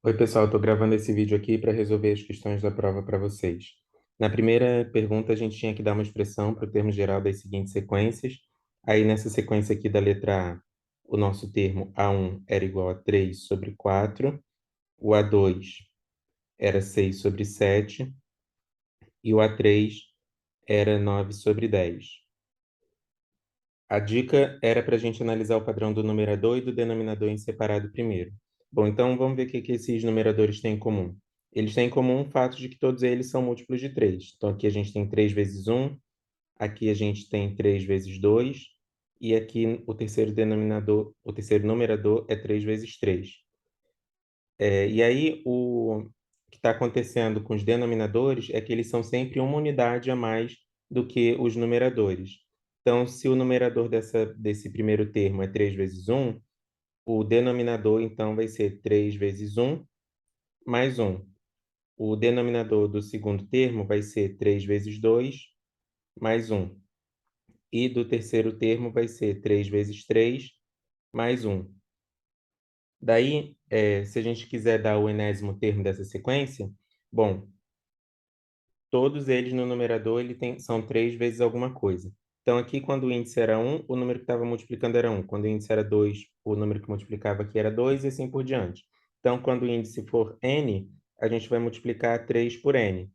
Oi, pessoal, estou gravando esse vídeo aqui para resolver as questões da prova para vocês. Na primeira pergunta, a gente tinha que dar uma expressão para o termo geral das seguintes sequências. Aí, nessa sequência aqui da letra A, o nosso termo A1 era igual a 3 sobre 4, o A2 era 6 sobre 7 e o A3 era 9 sobre 10. A dica era para a gente analisar o padrão do numerador e do denominador em separado primeiro. Bom, então vamos ver o que esses numeradores têm em comum. Eles têm em comum o fato de que todos eles são múltiplos de 3. Então aqui a gente tem 3 vezes 1, aqui a gente tem 3 vezes 2, e aqui o terceiro denominador, o terceiro numerador é 3 vezes 3. E aí o que está acontecendo com os denominadores é que eles são sempre uma unidade a mais do que os numeradores. Então, se o numerador desse primeiro termo é 3 vezes 1, o denominador, então, vai ser 3 vezes 1 mais 1. O denominador do segundo termo vai ser 3 vezes 2 mais 1. E do terceiro termo vai ser 3 vezes 3 mais 1. Daí, se a gente quiser dar o enésimo termo dessa sequência, bom, todos eles no numerador são 3 vezes alguma coisa. Então, aqui, quando o índice era 1, o número que estava multiplicando era 1. Quando o índice era 2, o número que multiplicava aqui era 2 e assim por diante. Então, quando o índice for n, a gente vai multiplicar 3 por n.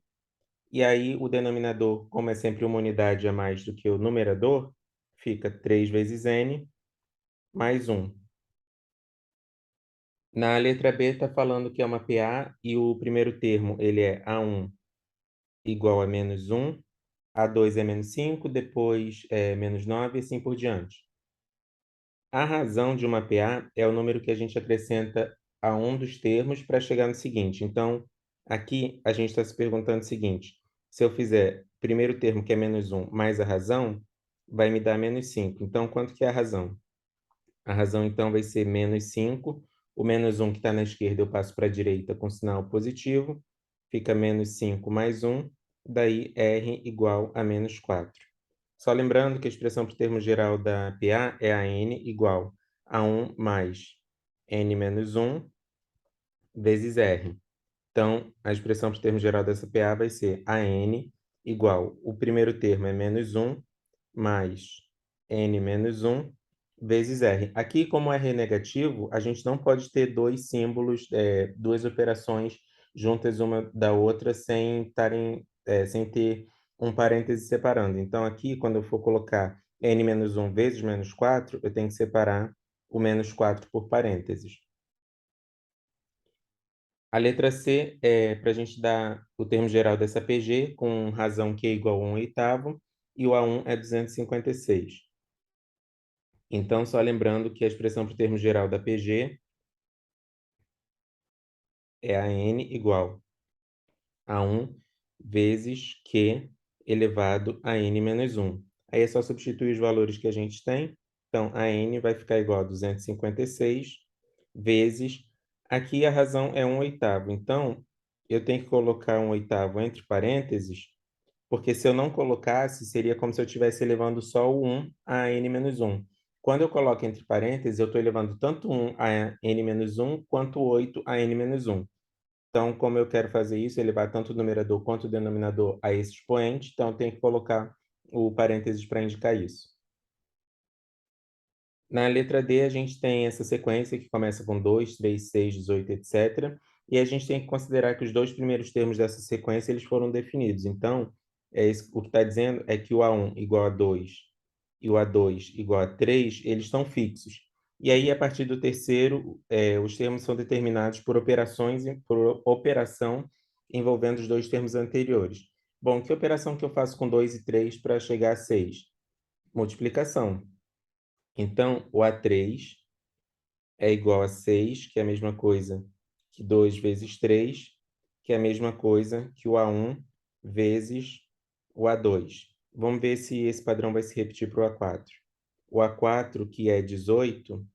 E aí, o denominador, como é sempre uma unidade a mais do que o numerador, fica 3 vezes n mais 1. Na letra B está falando que é uma PA e o primeiro termo ele é A1 igual a menos 1, A2 é menos 5, depois é menos 9 e assim por diante. A razão de uma PA é o número que a gente acrescenta a um dos termos para chegar no seguinte. Então, aqui a gente está se perguntando o seguinte: se eu fizer o primeiro termo, que é menos 1, mais a razão, vai me dar menos 5. Então, quanto que é a razão? A razão, então, vai ser menos 5. O menos 1 que está na esquerda eu passo para a direita com sinal positivo. Fica menos 5 mais 1. Daí, R igual a menos 4. Só lembrando que a expressão para o termo geral da PA é a n igual a 1 mais n menos 1 vezes R. Então, a expressão para o termo geral dessa PA vai ser a n igual, o primeiro termo é menos 1 mais n menos 1 vezes R. Aqui, como R é negativo, a gente não pode ter dois símbolos, duas operações juntas uma da outra sem ter um parêntese separando. Então, aqui, quando eu for colocar n menos 1 vezes menos 4, eu tenho que separar o menos 4 por parênteses. A letra C é para a gente dar o termo geral dessa PG com razão Q igual a 1/8 e o A1 é 256. Então, só lembrando que a expressão para o termo geral da PG é a n igual a 1 vezes Q elevado a n menos 1. Aí é só substituir os valores que a gente tem. Então, a n vai ficar igual a 256 vezes... Aqui a razão é 1/8. Então, eu tenho que colocar 1/8 entre parênteses, porque se eu não colocasse, seria como se eu estivesse elevando só o 1 a n menos 1. Quando eu coloco entre parênteses, eu estou elevando tanto 1 a n menos 1 quanto 8 a n menos 1. Então, como eu quero fazer isso, elevar tanto o numerador quanto o denominador a esse expoente, então eu tenho que colocar o parênteses para indicar isso. Na letra D, a gente tem essa sequência que começa com 2, 3, 6, 18, etc. E a gente tem que considerar que os dois primeiros termos dessa sequência eles foram definidos. Então, o que está dizendo é que o A1 igual a 2 e o A2 igual a 3, eles estão fixos. E aí, a partir do terceiro, os termos são determinados por operação envolvendo os dois termos anteriores. Bom, que operação que eu faço com 2 e 3 para chegar a 6? Multiplicação. Então, o A3 é igual a 6, que é a mesma coisa que 2 vezes 3, que é a mesma coisa que o A1 vezes o A2. Vamos ver se esse padrão vai se repetir para o A4. O A4, que é 18,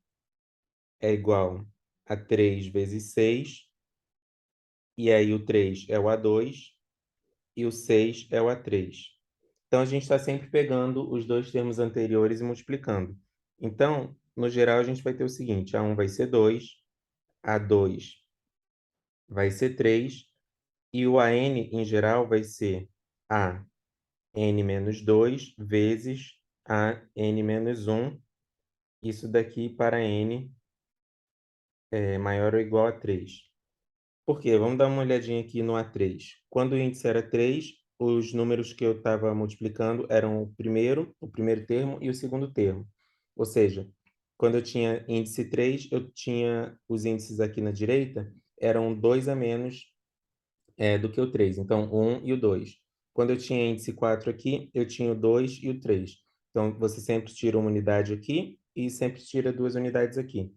é igual a 3 vezes 6, e aí o 3 é o A2, e o 6 é o A3. Então, a gente está sempre pegando os dois termos anteriores e multiplicando. Então, no geral, a gente vai ter o seguinte: A1 vai ser 2, A2 vai ser 3, e o AN em geral vai ser a n menos 2 vezes a n menos 1, isso daqui para n maior ou igual a 3. Por quê? Vamos dar uma olhadinha aqui no A3. Quando o índice era 3, os números que eu estava multiplicando eram o primeiro termo e o segundo termo. Ou seja, quando eu tinha índice 3, eu tinha os índices aqui na direita, eram 2 a menos do que o 3. Então, o 1 e o 2. Quando eu tinha índice 4 aqui, eu tinha o 2 e o 3. Então, você sempre tira uma unidade aqui e sempre tira duas unidades aqui.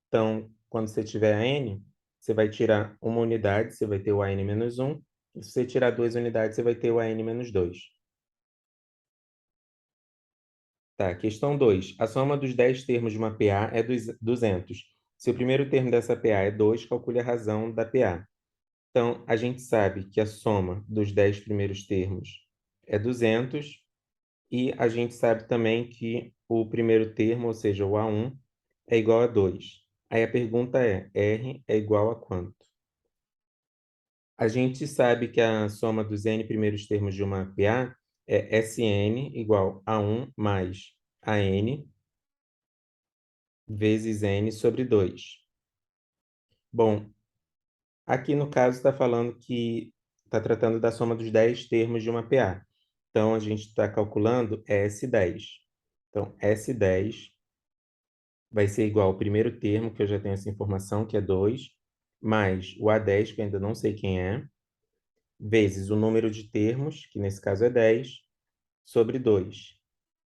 Então, quando você tiver a n, você vai tirar uma unidade, você vai ter o AN menos 1. E se você tirar duas unidades, você vai ter o AN menos 2. Tá, questão 2. A soma dos 10 termos de uma PA é 200. Se o primeiro termo dessa PA é 2, calcule a razão da PA. Então, a gente sabe que a soma dos 10 primeiros termos é 200, e a gente sabe também que o primeiro termo, ou seja, o A1, é igual a 2. Aí a pergunta é, R é igual a quanto? A gente sabe que a soma dos n primeiros termos de uma PA é Sn igual a 1 mais An vezes n sobre 2. Bom, aqui no caso está falando que está tratando da soma dos 10 termos de uma PA. Então, a gente está calculando S10. Então, S10 vai ser igual ao primeiro termo, que eu já tenho essa informação, que é 2, mais o A10, que eu ainda não sei quem é, vezes o número de termos, que nesse caso é 10, sobre 2.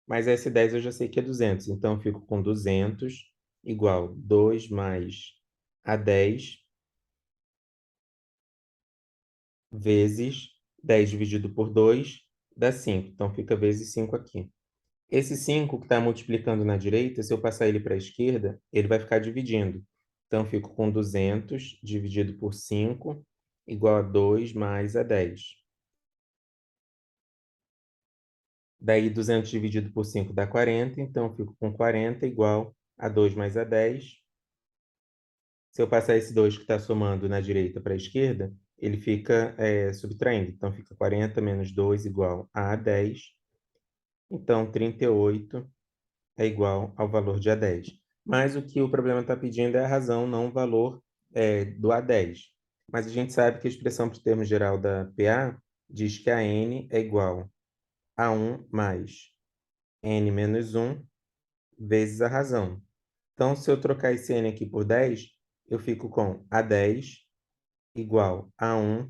Mas S10 eu já sei que é 200, então eu fico com 200 igual 2 mais A10 vezes 10 dividido por 2 dá 5. Então fica vezes 5 aqui. Esse 5 que está multiplicando na direita, se eu passar ele para a esquerda, ele vai ficar dividindo. Então, eu fico com 200 dividido por 5 igual a 2 mais a 10. Daí, 200 dividido por 5 dá 40, então eu fico com 40 igual a 2 mais a 10. Se eu passar esse 2 que está somando na direita para a esquerda, ele fica subtraindo. Então, fica 40 menos 2 igual a 10. Então, 38 é igual ao valor de A10. Mas o que o problema está pedindo é a razão, não o valor do A10. Mas a gente sabe que a expressão para o termo geral da PA diz que a n é igual a 1 mais n menos 1 vezes a razão. Então, se eu trocar esse n aqui por 10, eu fico com A10 igual a 1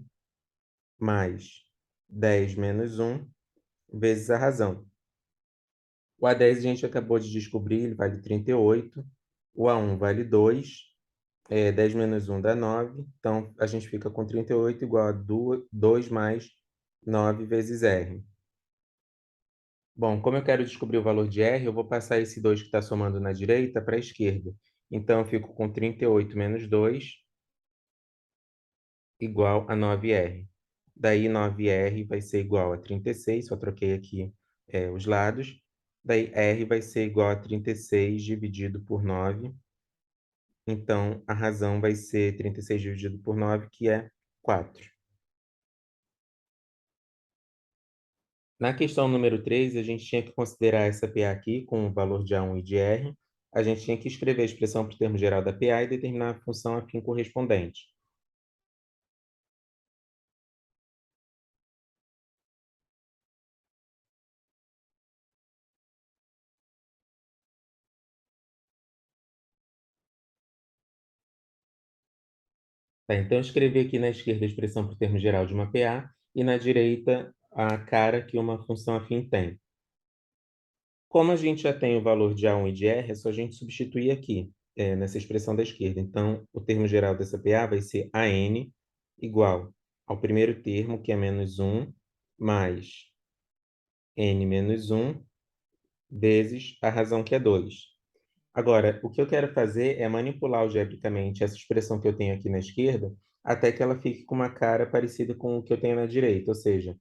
mais 10 menos 1 vezes a razão. O A10 a gente acabou de descobrir, ele vale 38. O A1 vale 2. 10 menos 1 dá 9. Então, a gente fica com 38 igual a 2 mais 9 vezes R. Bom, como eu quero descobrir o valor de R, eu vou passar esse 2 que está somando na direita para a esquerda. Então, eu fico com 38 menos 2 igual a 9R. Daí, 9R vai ser igual a 36, só troquei aqui os lados. Daí, R vai ser igual a 36 dividido por 9. Então, a razão vai ser 36 dividido por 9, que é 4. Na questão número 3, a gente tinha que considerar essa PA aqui com o valor de A1 e de R. A gente tinha que escrever a expressão para o termo geral da PA e determinar a função afim correspondente. Tá, então, eu escrevi aqui na esquerda a expressão para o termo geral de uma PA e na direita a cara que uma função afim tem. Como a gente já tem o valor de A1 e de R, é só a gente substituir aqui, nessa expressão da esquerda. Então, o termo geral dessa PA vai ser AN igual ao primeiro termo, que é menos 1, mais N menos 1, vezes a razão, que é 2. Agora, o que eu quero fazer é manipular algebricamente essa expressão que eu tenho aqui na esquerda, até que ela fique com uma cara parecida com o que eu tenho na direita, ou seja,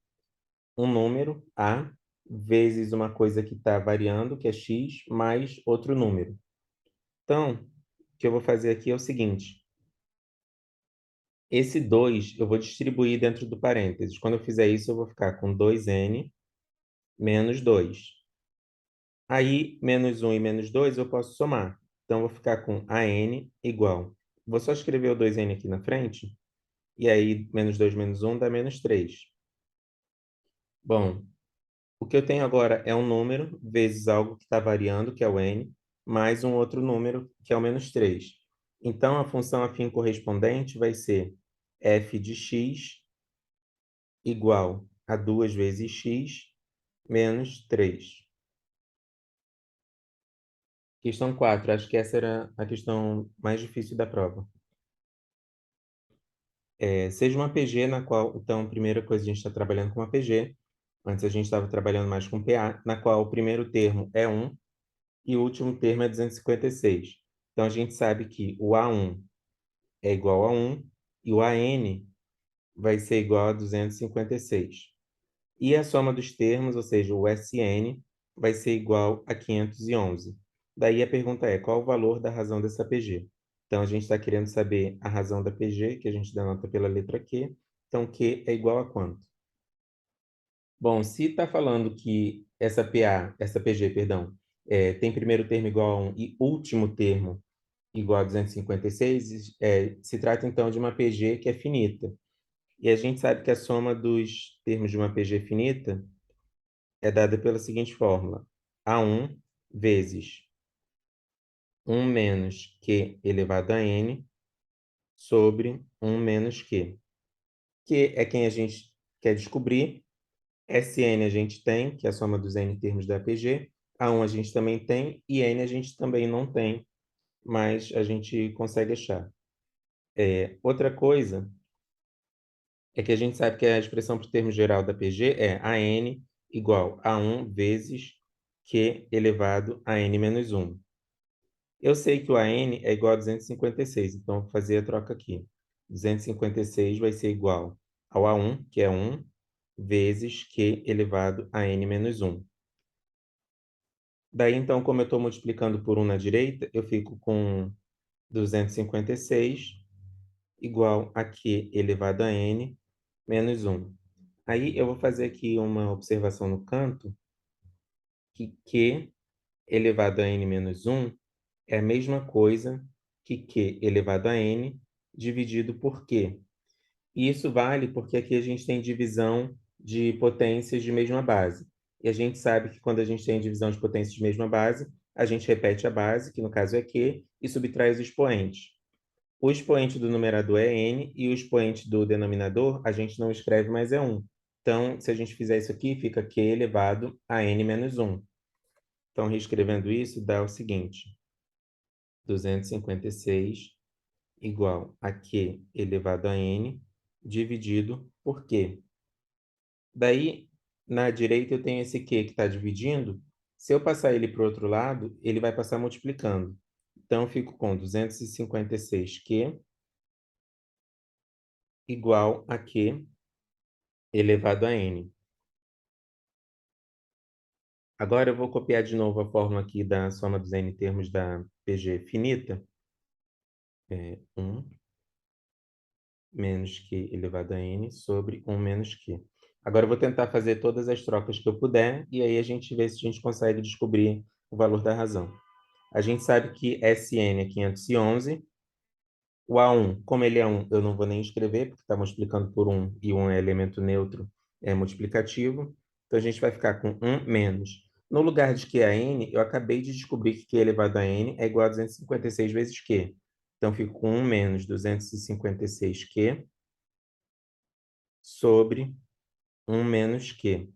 um número, A, vezes uma coisa que está variando, que é x, mais outro número. Então, o que eu vou fazer aqui é o seguinte. Esse 2 eu vou distribuir dentro do parênteses. Quando eu fizer isso, eu vou ficar com 2n menos 2. Aí, menos 1 e menos 2 eu posso somar. Então, eu vou ficar com AN igual. Vou só escrever o 2n aqui na frente. E aí, menos 2 menos 1 dá menos 3. Bom, o que eu tenho agora é um número vezes algo que está variando, que é o n, mais um outro número, que é o menos 3. Então, a função afim correspondente vai ser f de x igual a 2 vezes x menos 3. Questão 4. Acho que essa era a questão mais difícil da prova. Seja uma PG na qual, então, a primeira coisa a gente está trabalhando com uma PG. Antes a gente estava trabalhando mais com PA, na qual o primeiro termo é 1 e o último termo é 256. Então, a gente sabe que o A1 é igual a 1 e o AN vai ser igual a 256. E a soma dos termos, ou seja, o SN, vai ser igual a 511. Daí a pergunta é, qual o valor da razão dessa PG? Então, a gente está querendo saber a razão da PG, que a gente denota pela letra Q. Então, Q é igual a quanto? Bom, se está falando que essa PG, perdão, tem primeiro termo igual a 1 e último termo igual a 256, se trata então de uma PG que é finita. E a gente sabe que a soma dos termos de uma PG finita é dada pela seguinte fórmula: A1 vezes 1 menos Q elevado a N sobre 1 menos Q. Q é quem a gente quer descobrir. Sn a gente tem, que é a soma dos N termos da PG. A1 a gente também tem e N a gente também não tem, mas a gente consegue achar. Outra coisa é que a gente sabe que a expressão para o termo geral da PG é AN igual a 1 vezes Q elevado a N menos 1. Eu sei que o AN é igual a 256, então vou fazer a troca aqui. 256 vai ser igual ao A1, que é 1, vezes Q elevado a N menos 1. Daí, então, como eu estou multiplicando por 1 na direita, eu fico com 256 igual a Q elevado a N menos 1. Aí eu vou fazer aqui uma observação no canto, que Q elevado a N menos 1 é a mesma coisa que Q elevado a N dividido por Q. E isso vale porque aqui a gente tem divisão de potências de mesma base. E a gente sabe que quando a gente tem divisão de potências de mesma base, a gente repete a base, que no caso é Q, e subtrai os expoentes. O expoente do numerador é n e o expoente do denominador a gente não escreve, mas é 1. Então, se a gente fizer isso aqui, fica q elevado a n menos 1. Então, reescrevendo isso, dá o seguinte: 256 igual a q elevado a n dividido por q. Daí, na direita, eu tenho esse q que está dividindo. Se eu passar ele para o outro lado, ele vai passar multiplicando. Então, eu fico com 256q igual a q elevado a n. Agora eu vou copiar de novo a fórmula aqui da soma dos n termos da PG finita. 1 menos q elevado a n sobre 1 menos q. Agora eu vou tentar fazer todas as trocas que eu puder e aí a gente vê se a gente consegue descobrir o valor da razão. A gente sabe que Sn é 511. O A1, como ele é 1, eu não vou nem escrever, porque está multiplicando por 1 e 1 é elemento neutro, é multiplicativo. Então, a gente vai ficar com 1 menos. No lugar de Q a N, eu acabei de descobrir que Q elevado a N é igual a 256 vezes Q. Então, fico com 1 menos 256Q sobre 1 menos Q.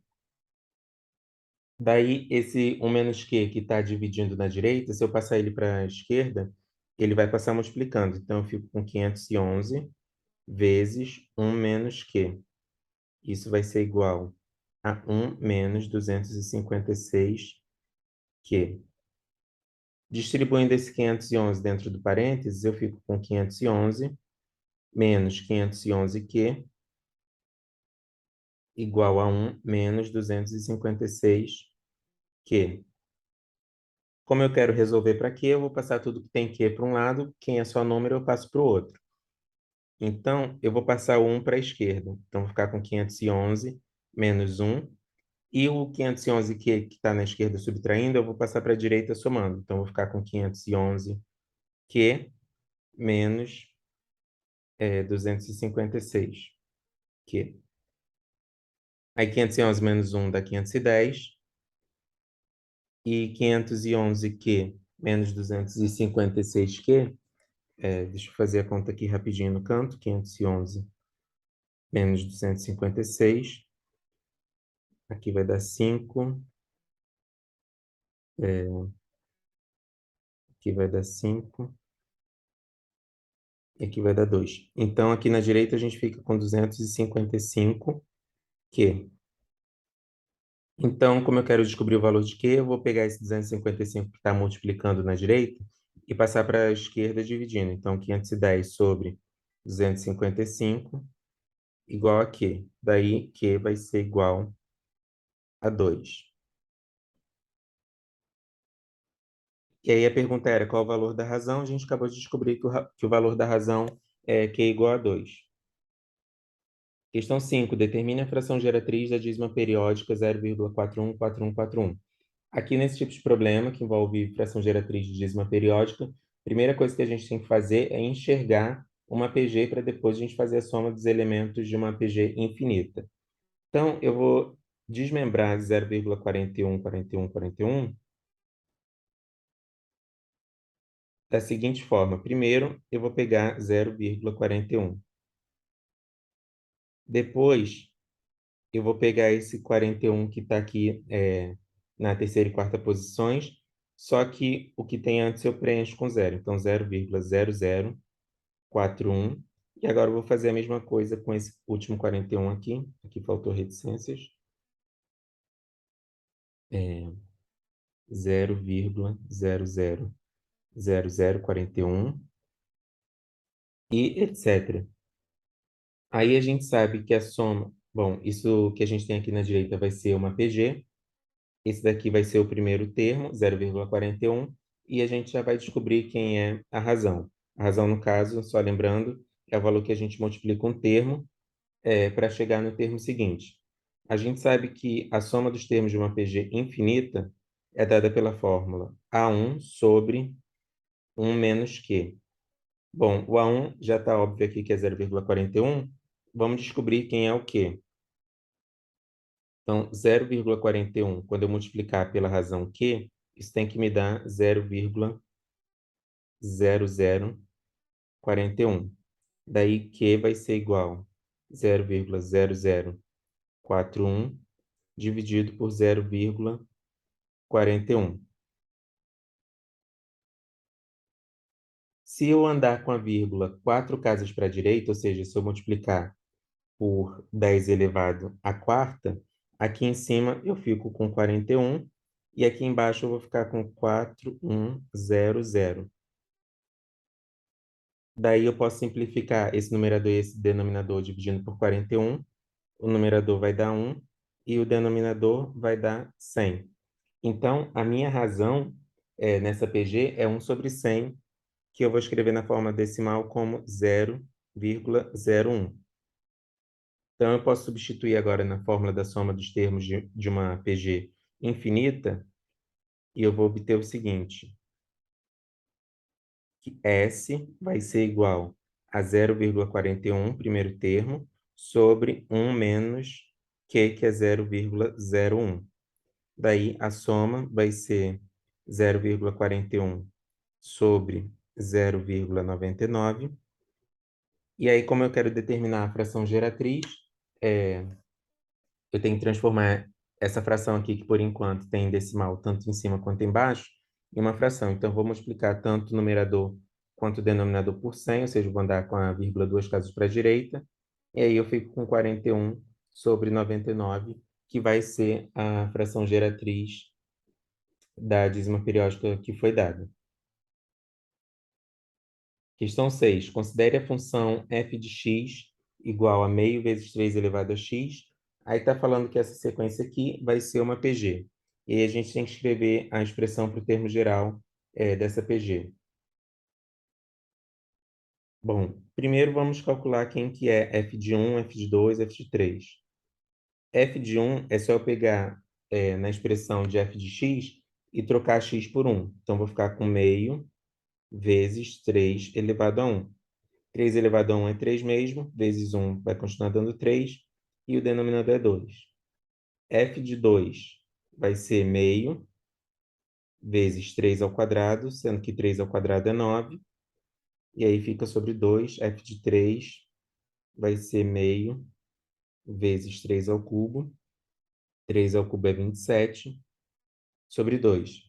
Daí, esse 1 menos Q que está dividindo na direita, se eu passar ele para a esquerda, ele vai passar multiplicando. Então, eu fico com 511 vezes 1 menos Q. Isso vai ser igual a 1 menos 256Q. Distribuindo esse 511 dentro do parênteses, eu fico com 511 menos 511Q igual a 1 menos 256Q. Como eu quero resolver para Q, eu vou passar tudo que tem Q para um lado, quem é só número eu passo para o outro. Então, eu vou passar o 1 para a esquerda. Então, vou ficar com 511 menos 1. E o 511 que está na esquerda subtraindo, eu vou passar para a direita somando. Então, vou ficar com 511 Q menos 256 Q. Aí 511 menos 1 dá 510. E 511 Q menos 256 Q. Deixa eu fazer a conta aqui rapidinho no canto. 511 menos 256. Aqui vai dar 5. Aqui vai dar 5. E aqui vai dar 2. Então, aqui na direita a gente fica com 255 Q. Então, como eu quero descobrir o valor de Q, eu vou pegar esse 255 que está multiplicando na direita e passar para a esquerda dividindo. Então, 510 sobre 255 igual a Q. Daí, Q vai ser igual a 2. E aí a pergunta era qual o valor da razão? A gente acabou de descobrir que o valor da razão é Q igual a 2. Questão 5. Determine a fração geratriz da dízima periódica 0,414141. Aqui nesse tipo de problema, que envolve fração geratriz de dízima periódica, a primeira coisa que a gente tem que fazer é enxergar uma PG para depois a gente fazer a soma dos elementos de uma PG infinita. Então, eu vou desmembrar 0,414141 da seguinte forma. Primeiro, eu vou pegar 0,41. Depois, eu vou pegar esse 41 que está aqui na terceira e quarta posições, só que o que tem antes eu preencho com zero. Então, 0,0041. E agora eu vou fazer a mesma coisa com esse último 41 aqui. Aqui faltou reticências. 0,000041 e etc. Aí a gente sabe que a soma... Bom, isso que a gente tem aqui na direita vai ser uma PG. Esse daqui vai ser o primeiro termo, 0,41, e a gente já vai descobrir quem é a razão. A razão, no caso, só lembrando, é o valor que a gente multiplica um termo para chegar no termo seguinte. A gente sabe que a soma dos termos de uma PG infinita é dada pela fórmula A1 sobre 1 menos Q. Bom, o A1 já está óbvio aqui que é 0,41. Vamos descobrir quem é o Q. Então, 0,41, quando eu multiplicar pela razão Q, isso tem que me dar 0,0041. Daí, Q vai ser igual a 0,0041 dividido por 0,41. Se eu andar com a vírgula 4 casas para a direita, ou seja, se eu multiplicar por 10 elevado à quarta, aqui em cima eu fico com 41 e aqui embaixo eu vou ficar com 4100. Daí eu posso simplificar esse numerador e esse denominador dividindo por 41. O numerador vai dar 1 e o denominador vai dar 100. Então, a minha razão nessa PG é 1 sobre 100, que eu vou escrever na forma decimal como 0,01. Então, eu posso substituir agora na fórmula da soma dos termos de uma PG infinita e eu vou obter o seguinte, que S vai ser igual a 0,41, primeiro termo, sobre 1 menos Q, que é 0,01. Daí, a soma vai ser 0,41 sobre 0,99. E aí, como eu quero determinar a fração geratriz, eu tenho que transformar essa fração aqui, que por enquanto tem decimal tanto em cima quanto embaixo, em uma fração. Então, eu vou multiplicar tanto o numerador quanto o denominador por 100, ou seja, eu vou andar com a vírgula duas casas para a direita, e aí eu fico com 41 sobre 99, que vai ser a fração geratriz da dízima periódica que foi dada. Questão 6. Considere a função f de x igual a meio vezes 3 elevado a x. Aí está falando que essa sequência aqui vai ser uma PG. E aí a gente tem que escrever a expressão para o termo geral dessa PG. Bom, Primeiro, vamos calcular quem que é f de 1, f de 2, f de 3. F de 1 é só eu pegar na expressão de f de x e trocar x por 1. Então, vou ficar com meio vezes 3 elevado a 1. 3 elevado a 1 é 3 mesmo, vezes 1 vai continuar dando 3, e o denominador é 2. F de 2 vai ser meio vezes 3 ao quadrado, sendo que 3 ao quadrado é 9, e aí fica sobre 2, f de 3 vai ser meio vezes 3 ao cubo, 3 ao cubo é 27, sobre 2.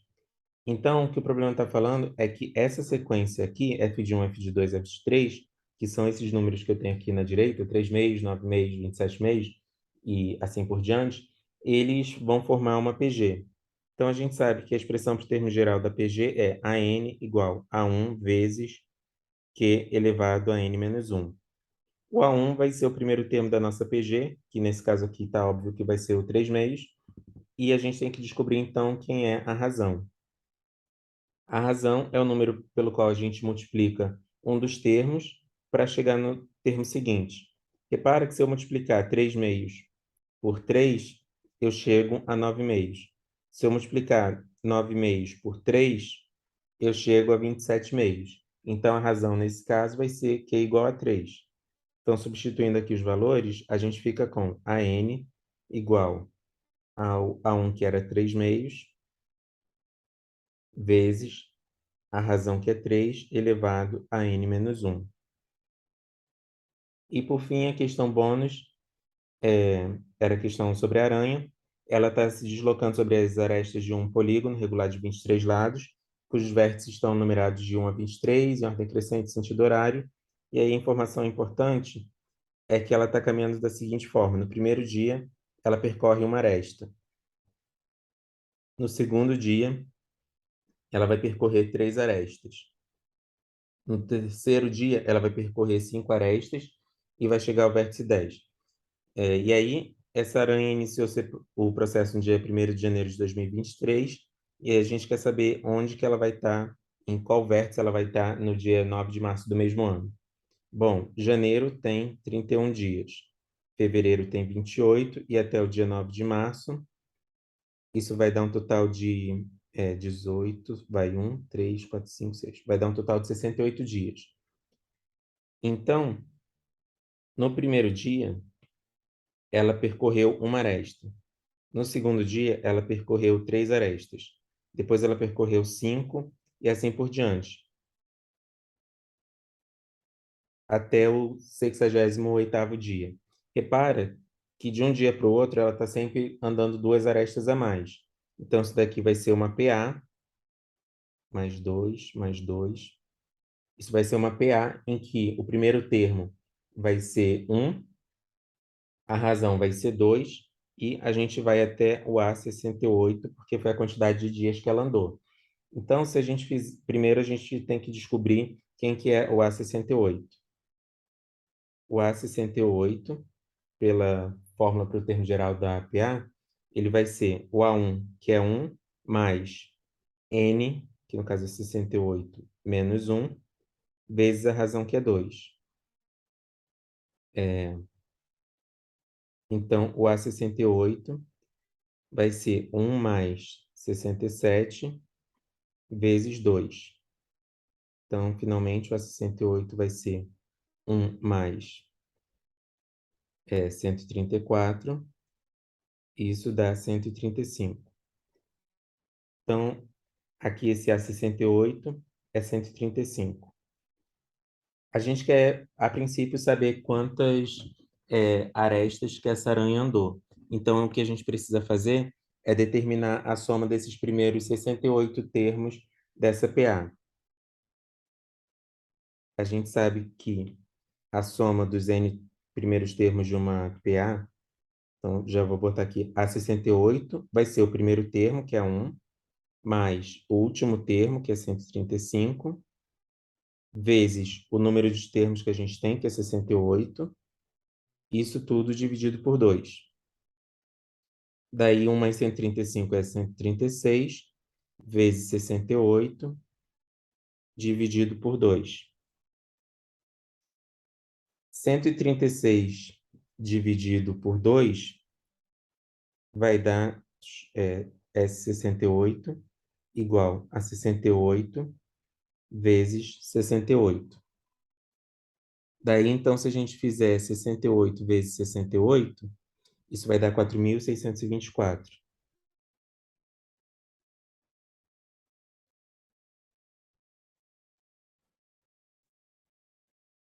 Então, o que o problema está falando é que essa sequência aqui, f de 1, f de 2, f de 3, que são esses números que eu tenho aqui na direita, 3 meios, 9 meios, 27 meios, e assim por diante, eles vão formar uma PG. Então, a gente sabe que a expressão para o termo geral da PG é AN igual a 1 vezes Q elevado a N menos 1. O A1 vai ser o primeiro termo da nossa PG, que nesse caso aqui está óbvio que vai ser o 3 meios, e a gente tem que descobrir, então, quem é a razão. A razão é o número pelo qual a gente multiplica um dos termos para chegar no termo seguinte. Repara que se eu multiplicar 3 meios por 3, eu chego a 9 meios. Se eu multiplicar 9 meios por 3, eu chego a 27 meios. Então, a razão nesse caso vai ser Q igual a 3. Então, substituindo aqui os valores, a gente fica com AN igual ao A1, que era 3 meios, vezes a razão, que é 3, elevado a N menos 1. E, por fim, a questão bônus era a questão sobre a aranha. Ela está se deslocando sobre as arestas de um polígono regular de 23 lados, cujos vértices estão numerados de 1 a 23, em ordem crescente, sentido horário. E aí, a informação importante é que ela está caminhando da seguinte forma. No primeiro dia, ela percorre uma aresta. No segundo dia, ela vai percorrer 3 arestas. No terceiro dia, ela vai percorrer 5 arestas e vai chegar ao vértice 10. E aí, essa aranha iniciou o processo no dia 1º de janeiro de 2023, e a gente quer saber onde que ela vai estar, em qual vértice ela vai estar no dia 9 de março do mesmo ano. Bom, janeiro tem 31 dias, fevereiro tem 28, e até o dia 9 de março, isso vai dar um total de 18, vai 1, 3, 4, 5, 6. Vai dar um total de 68 dias. Então, no primeiro dia, ela percorreu uma aresta. No segundo dia, ela percorreu 3 arestas. Depois ela percorreu 5 e assim por diante, até o 68º dia. Repara que de um dia para o outro ela está sempre andando 2 arestas a mais. Então, isso daqui vai ser uma PA, mais 2, mais 2. Isso vai ser uma PA em que o primeiro termo vai ser 1, a razão vai ser 2, e a gente vai até o A68, porque foi a quantidade de dias que ela andou. Então, se a gente fizer, primeiro a gente tem que descobrir quem que é o A68. O A68, pela fórmula para o termo geral da APA, ele vai ser o A1, que é 1, mais N, que no caso é 68, menos 1, vezes a razão, que é 2. Então, o A68 vai ser 1 mais 67 vezes 2. Então, finalmente, o A68 vai ser 1 mais 134, e isso dá 135. Então, aqui esse A68 é 135. A gente quer, a princípio, saber quantas arestas que essa aranha andou. Então, o que a gente precisa fazer é determinar a soma desses primeiros 68 termos dessa PA. A gente sabe que a soma dos N primeiros termos de uma PA, então já vou botar aqui, A68 vai ser o primeiro termo, que é 1, mais o último termo, que é 135, vezes o número de termos que a gente tem, que é 68, isso tudo dividido por 2. Daí, 1 mais 135 é 136, vezes 68, dividido por 2. 136 dividido por 2 vai dar S68 igual a 68 vezes 68. Daí, então, se a gente fizer 68 vezes 68, isso vai dar 4.624.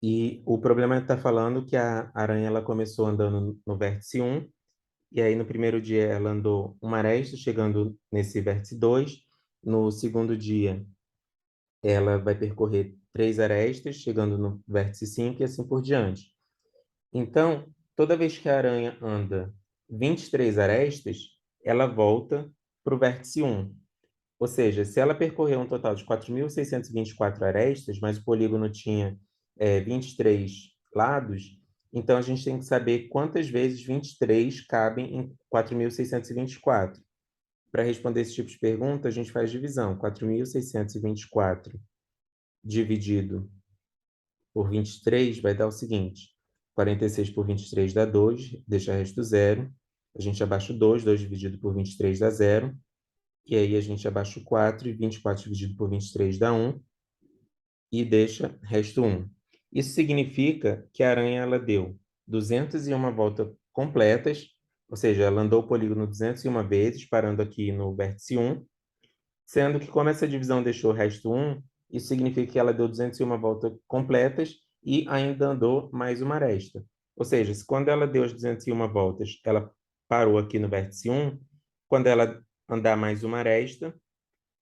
E o problema está falando que a aranha ela começou andando no vértice 1, e aí no primeiro dia ela andou uma aresta, chegando nesse vértice 2. No segundo dia, ela vai percorrer 3 arestas, chegando no vértice 5 e assim por diante. Então, toda vez que a aranha anda 23 arestas, ela volta para o vértice 1. Ou seja, se ela percorreu um total de 4.624 arestas, mas o polígono tinha 23 lados, então a gente tem que saber quantas vezes 23 cabem em 4.624. Para responder esse tipo de pergunta, a gente faz divisão. 4.624 dividido por 23 vai dar o seguinte: 46 por 23 dá 2, deixa o resto zero. A gente abaixa o 2, 2 dividido por 23 dá zero. E aí a gente abaixa o 4, e 24 dividido por 23 dá 1, e deixa resto 1. Isso significa que a aranha ela deu 201 voltas completas, ou seja, ela andou o polígono 201 vezes, parando aqui no vértice 1, sendo que como essa divisão deixou o resto 1, isso significa que ela deu 201 voltas completas e ainda andou mais uma aresta. Ou seja, se quando ela deu as 201 voltas, ela parou aqui no vértice 1, quando ela andar mais uma aresta,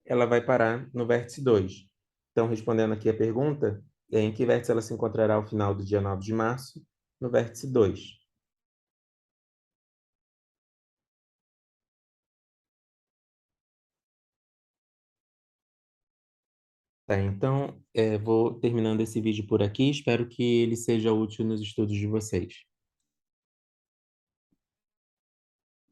ela vai parar no vértice 2. Então, respondendo aqui a pergunta, em que vértice ela se encontrará ao final do dia 9 de março? No vértice 2. Tá, então, vou terminando esse vídeo por aqui. Espero que ele seja útil nos estudos de vocês.